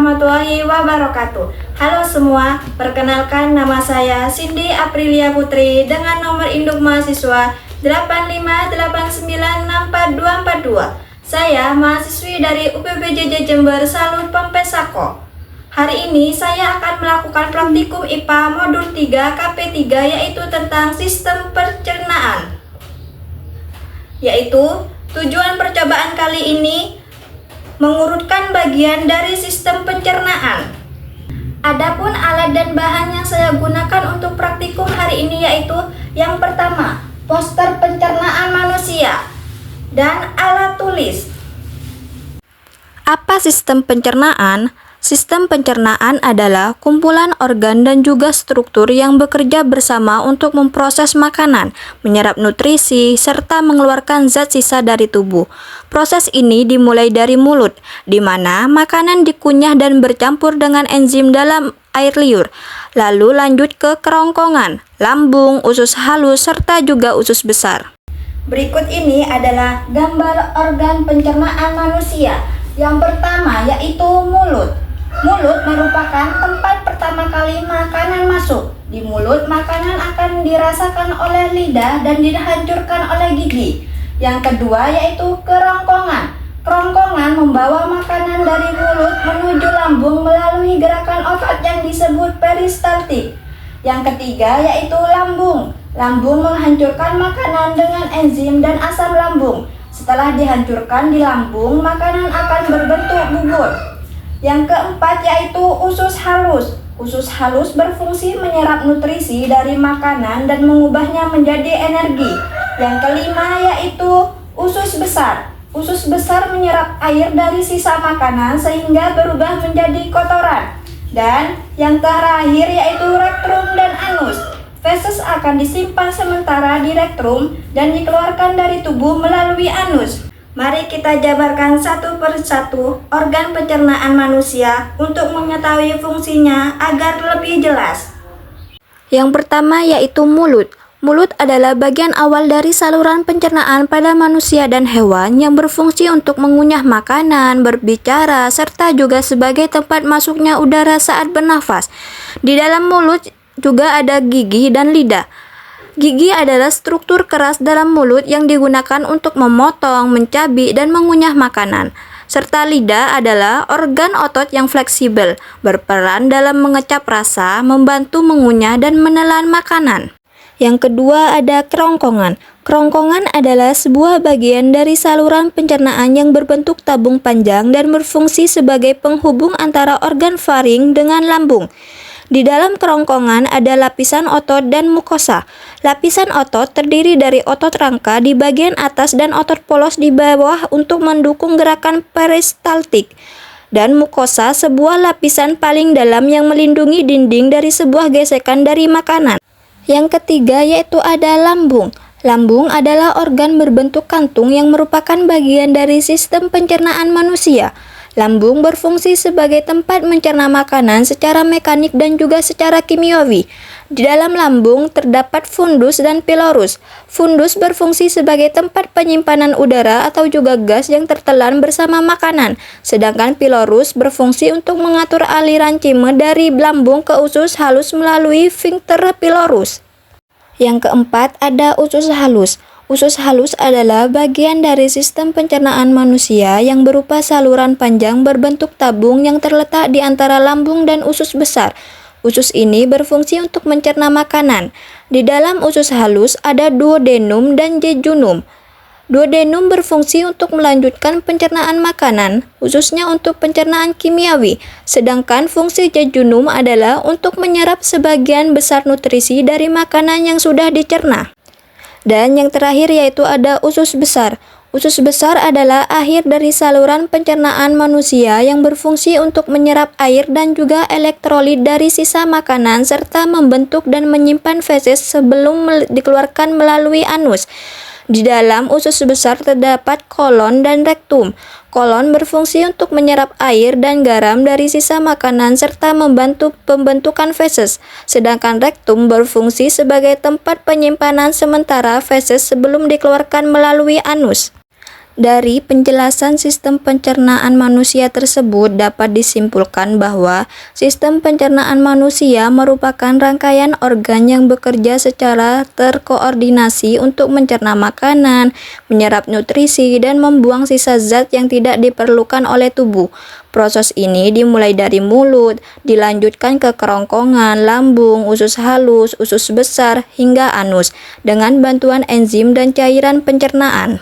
warahmatullahi wabarakatuh. Halo semua, perkenalkan nama saya Cindy Aprilia Putri dengan nomor induk mahasiswa 858964242. Saya mahasiswi dari UPBJJ Jember Salut Pampesako. Hari ini saya akan melakukan praktikum IPA modul 3 KP3 yaitu tentang sistem pencernaan. Yaitu tujuan percobaan kali ini mengurutkan bagian dari sistem pencernaan. Adapun alat dan bahan yang saya gunakan untuk praktikum hari ini yaitu yang pertama, poster pencernaan manusia dan alat tulis. Apa sistem pencernaan? Sistem pencernaan adalah kumpulan organ dan juga struktur yang bekerja bersama untuk memproses makanan, menyerap nutrisi, serta mengeluarkan zat sisa dari tubuh. Proses ini dimulai dari mulut, di mana makanan dikunyah dan bercampur dengan enzim dalam air liur. Lalu lanjut ke kerongkongan, lambung, usus halus, serta juga usus besar. Berikut ini adalah gambar organ pencernaan manusia. Yang pertama yaitu mulut. Mulut merupakan tempat pertama kali makanan masuk. Di mulut, makanan akan dirasakan oleh lidah dan dihancurkan oleh gigi. Yang kedua yaitu kerongkongan. Kerongkongan membawa makanan dari mulut menuju lambung melalui gerakan otot yang disebut peristaltik. Yang ketiga yaitu lambung. Lambung menghancurkan makanan dengan enzim dan asam lambung. Setelah dihancurkan di lambung, makanan akan berbentuk bubur. Yang keempat yaitu usus halus. Usus halus berfungsi menyerap nutrisi dari makanan dan mengubahnya menjadi energi. Yang kelima yaitu usus besar. Usus besar menyerap air dari sisa makanan sehingga berubah menjadi kotoran. Dan yang terakhir yaitu rektrum dan anus. Feses akan disimpan sementara di rektrum dan dikeluarkan dari tubuh melalui anus. Mari kita jabarkan satu persatu organ pencernaan manusia untuk mengetahui fungsinya agar lebih jelas. Yang pertama yaitu mulut. Mulut adalah bagian awal dari saluran pencernaan pada manusia dan hewan yang berfungsi untuk mengunyah makanan, berbicara, serta juga sebagai tempat masuknya udara saat bernafas. Di dalam mulut juga ada gigi dan lidah. Gigi adalah struktur keras dalam mulut yang digunakan untuk memotong, mencabik, dan mengunyah makanan. Serta lidah adalah organ otot yang fleksibel, berperan dalam mengecap rasa, membantu mengunyah dan menelan makanan. Yang kedua ada kerongkongan. Kerongkongan adalah sebuah bagian dari saluran pencernaan yang berbentuk tabung panjang dan berfungsi sebagai penghubung antara organ faring dengan lambung. Di dalam kerongkongan ada lapisan otot dan mukosa. Lapisan otot terdiri dari otot rangka di bagian atas dan otot polos di bawah untuk mendukung gerakan peristaltik. Dan mukosa sebuah lapisan paling dalam yang melindungi dinding dari sebuah gesekan dari makanan. Yang ketiga yaitu ada lambung. Lambung adalah organ berbentuk kantung yang merupakan bagian dari sistem pencernaan manusia. Lambung berfungsi sebagai tempat mencerna makanan secara mekanik dan juga secara kimiawi. Di dalam lambung terdapat fundus dan pilorus. Fundus berfungsi sebagai tempat penyimpanan udara atau juga gas yang tertelan bersama makanan. Sedangkan pilorus berfungsi untuk mengatur aliran cime dari lambung ke usus halus melalui sphincter pilorus. Yang keempat ada usus halus. Usus halus adalah bagian dari sistem pencernaan manusia yang berupa saluran panjang berbentuk tabung yang terletak di antara lambung dan usus besar. Usus ini berfungsi untuk mencerna makanan. Di dalam usus halus ada duodenum dan jejunum. Duodenum berfungsi untuk melanjutkan pencernaan makanan, khususnya untuk pencernaan kimiawi. Sedangkan fungsi jejunum adalah untuk menyerap sebagian besar nutrisi dari makanan yang sudah dicerna. Dan yang terakhir yaitu ada usus besar. Usus besar adalah akhir dari saluran pencernaan manusia yang berfungsi untuk menyerap air dan juga elektrolit dari sisa makanan serta membentuk dan menyimpan feses sebelum dikeluarkan melalui anus. Di dalam usus besar terdapat kolon dan rektum. Kolon berfungsi untuk menyerap air dan garam dari sisa makanan serta membantu pembentukan feses. Sedangkan rektum berfungsi sebagai tempat penyimpanan sementara feses sebelum dikeluarkan melalui anus. Dari penjelasan sistem pencernaan manusia tersebut dapat disimpulkan bahwa sistem pencernaan manusia merupakan rangkaian organ yang bekerja secara terkoordinasi untuk mencerna makanan, menyerap nutrisi, dan membuang sisa zat yang tidak diperlukan oleh tubuh. Proses ini dimulai dari mulut, dilanjutkan ke kerongkongan, lambung, usus halus, usus besar, hingga anus dengan bantuan enzim dan cairan pencernaan.